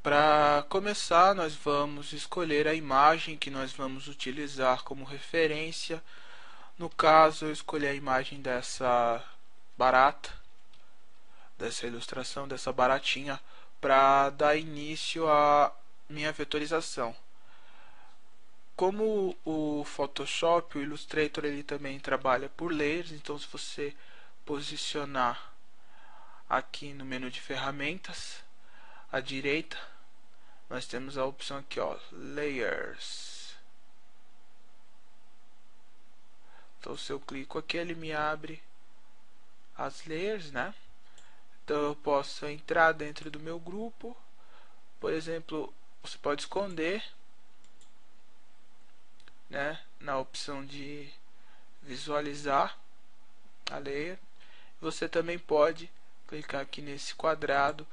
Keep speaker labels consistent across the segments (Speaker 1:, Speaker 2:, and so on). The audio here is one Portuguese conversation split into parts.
Speaker 1: Para começar, nós vamos escolher a imagem que nós vamos utilizar como referência. No caso, eu escolhi a imagem dessa barata, dessa ilustração, dessa baratinha, para dar início à minha vetorização. Como o Photoshop, o Illustrator, ele também trabalha por layers, então se você posicionar aqui no menu de ferramentas, à direita, nós temos a opção aqui, ó, Layers. Então se eu clico aqui, ele me abre as layers, né? Então eu posso entrar dentro do meu grupo. Por exemplo, você pode esconder, né, na opção de visualizar a layer. Você também pode clicar aqui nesse quadrado,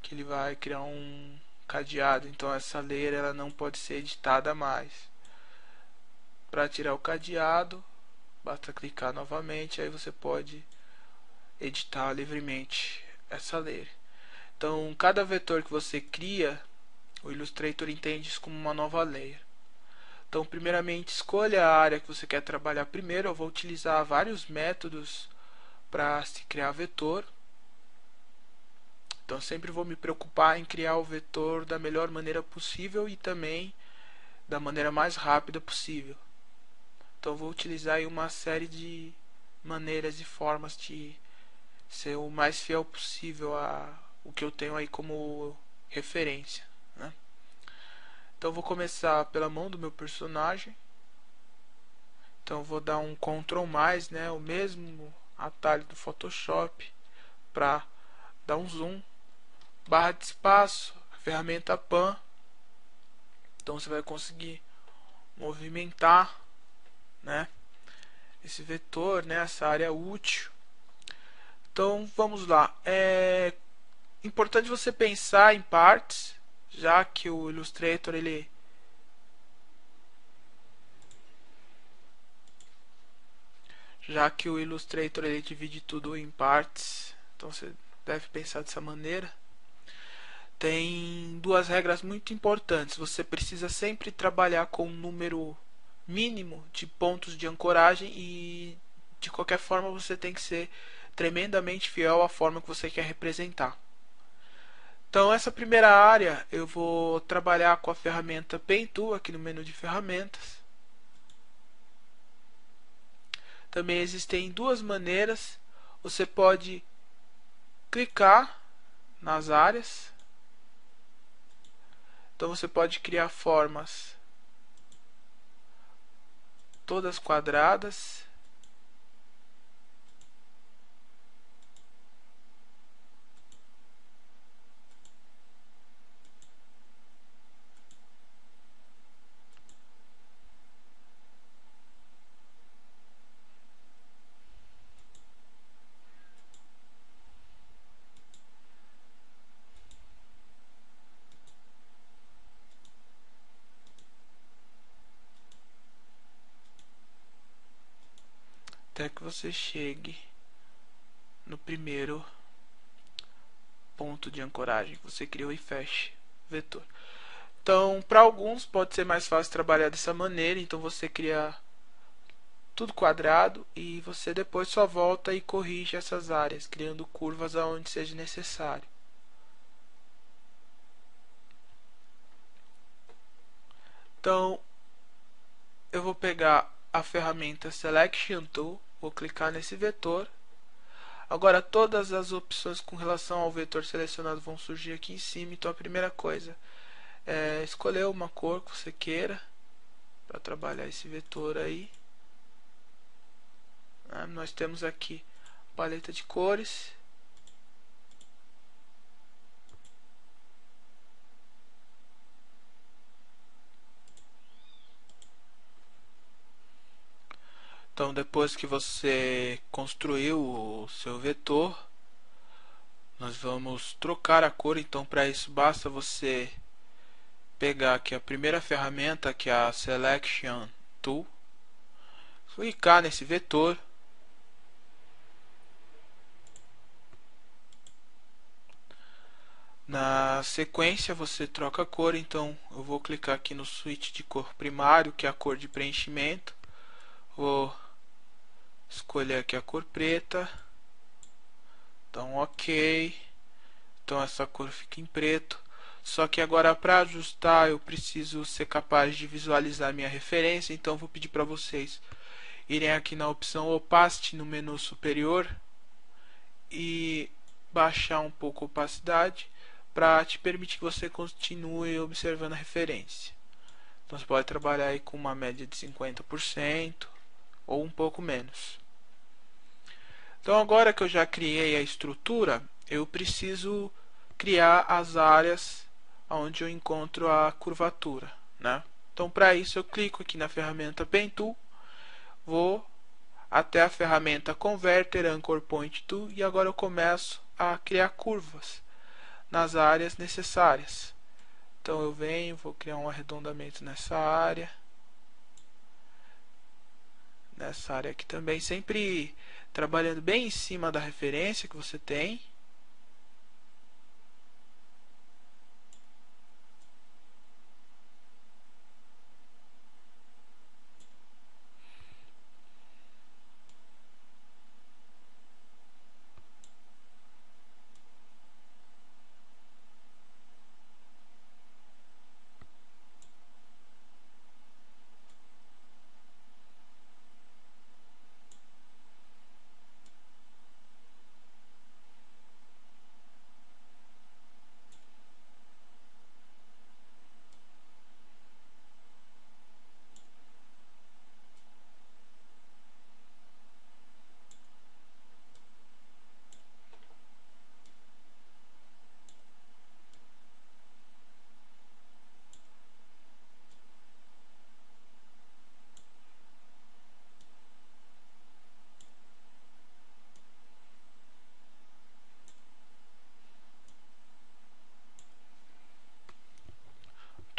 Speaker 1: que ele vai criar um cadeado. Então essa layer ela não pode ser editada mais. Para tirar o cadeado, basta clicar novamente, aí você pode editar livremente essa layer. Então cada vetor que você cria, o Illustrator entende isso como uma nova layer. Então primeiramente escolha a área que você quer trabalhar primeiro. Eu vou utilizar vários métodos para se criar vetor. Então sempre vou me preocupar em criar o vetor da melhor maneira possível e também da maneira mais rápida possível. Então vou utilizar aí uma série de maneiras e formas de ser o mais fiel possível a o que eu tenho aí como referência, né? Então vou começar pela mão do meu personagem. Então vou dar um Ctrl+, né, o mesmo atalho do Photoshop para dar um zoom. Barra de espaço, a ferramenta Pan. Então você vai conseguir movimentar, né, esse vetor, né, essa área útil. Então vamos lá. É importante você pensar em partes, já que o Illustrator ele divide tudo em partes. Então você deve pensar dessa maneira. Tem duas regras muito importantes. Você precisa sempre trabalhar com um número mínimo de pontos de ancoragem e de qualquer forma você tem que ser tremendamente fiel à forma que você quer representar. Então essa primeira área eu vou trabalhar com a ferramenta Pen Tool aqui no menu de ferramentas. Também existem duas maneiras. Você pode clicar nas áreas. Então você pode criar formas todas quadradas. Até que você chegue no primeiro ponto de ancoragem que você criou e feche o vetor. Então, para alguns pode ser mais fácil trabalhar dessa maneira. Então você cria tudo quadrado e você depois só volta e corrige essas áreas, criando curvas aonde seja necessário. Então, eu vou pegar a ferramenta Selection Tool, vou clicar nesse vetor. Agora todas as opções com relação ao vetor selecionado vão surgir aqui em cima. Então a primeira coisa é escolher uma cor que você queira para trabalhar esse vetor aí. Nós temos aqui a paleta de cores. Então depois que você construiu o seu vetor, nós vamos trocar a cor. Então para isso basta você pegar aqui a primeira ferramenta, que é a Selection Tool, clicar nesse vetor. Na sequência você troca a cor, então eu vou clicar aqui no switch de cor primário, que é a cor de preenchimento. Vou escolher aqui a cor preta. Então ok. Então essa cor fica em preto. Só que agora para ajustar eu preciso ser capaz de visualizar minha referência. Então vou pedir para vocês irem aqui na opção Opacity no menu superior e baixar um pouco a opacidade para te permitir que você continue observando a referência. Então você pode trabalhar aí com uma média de 50% ou um pouco menos. Então agora que eu já criei a estrutura, eu preciso criar as áreas onde eu encontro a curvatura, né? Então para isso eu clico aqui na ferramenta Pen Tool, vou até a ferramenta Converter Anchor Point Tool e agora eu começo a criar curvas nas áreas necessárias. Então eu venho, vou criar um arredondamento nessa área aqui também, sempre trabalhando bem em cima da referência que você tem.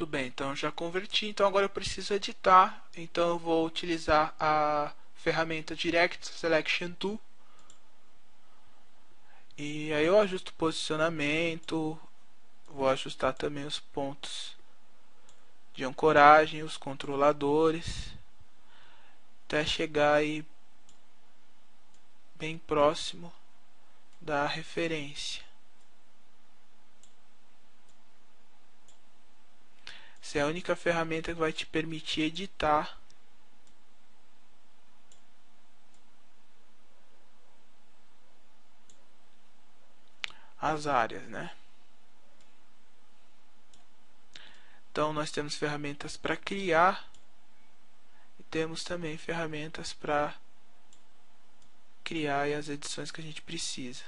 Speaker 1: Muito bem, então já converti, então agora eu preciso editar, então eu vou utilizar a ferramenta Direct Selection Tool e aí eu ajusto o posicionamento, vou ajustar também os pontos de ancoragem, os controladores, até chegar aí bem próximo da referência. Essa é a única ferramenta que vai te permitir editar as áreas, né? Então nós temos ferramentas para criar e temos também ferramentas para criar as edições que a gente precisa.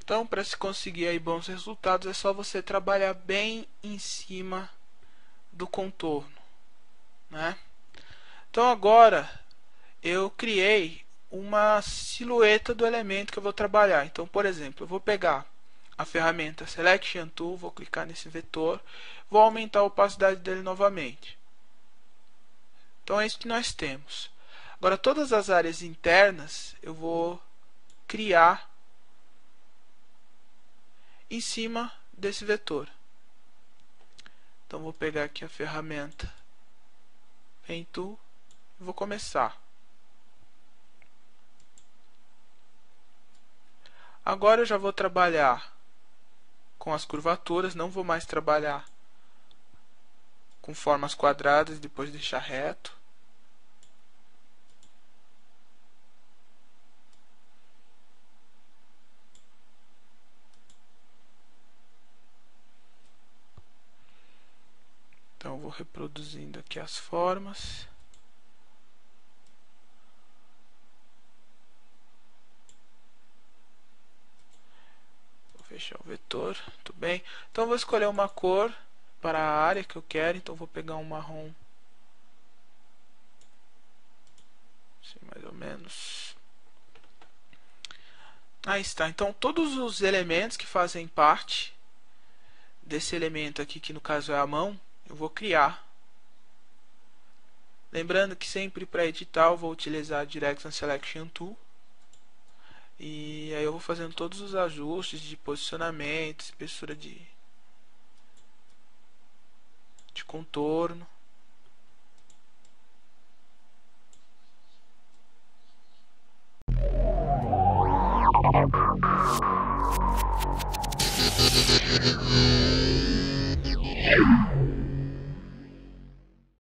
Speaker 1: Então, para se conseguir aí bons resultados, é só você trabalhar bem em cima do contorno, né? Então, agora eu criei uma silhueta do elemento que eu vou trabalhar. Então, por exemplo, eu vou pegar a ferramenta Selection Tool, vou clicar nesse vetor, vou aumentar a opacidade dele novamente. Então, é isso que nós temos. Agora, todas as áreas internas eu vou criar em cima desse vetor. Então vou pegar aqui a ferramenta Pen Tool e vou começar. Agora eu já vou trabalhar com as curvaturas, não vou mais trabalhar com formas quadradas e depois deixar reto. Então eu vou reproduzindo aqui as formas. fechar o vetor, muito bem. Então eu vou escolher uma cor para a área que eu quero, então vou pegar um marrom, assim, mais ou menos. Aí está, então todos os elementos que fazem parte desse elemento aqui, que no caso é a mão, eu vou criar. Lembrando que sempre para editar eu vou utilizar a Direction Selection Tool. E aí eu vou fazendo todos os ajustes de posicionamento, espessura de contorno.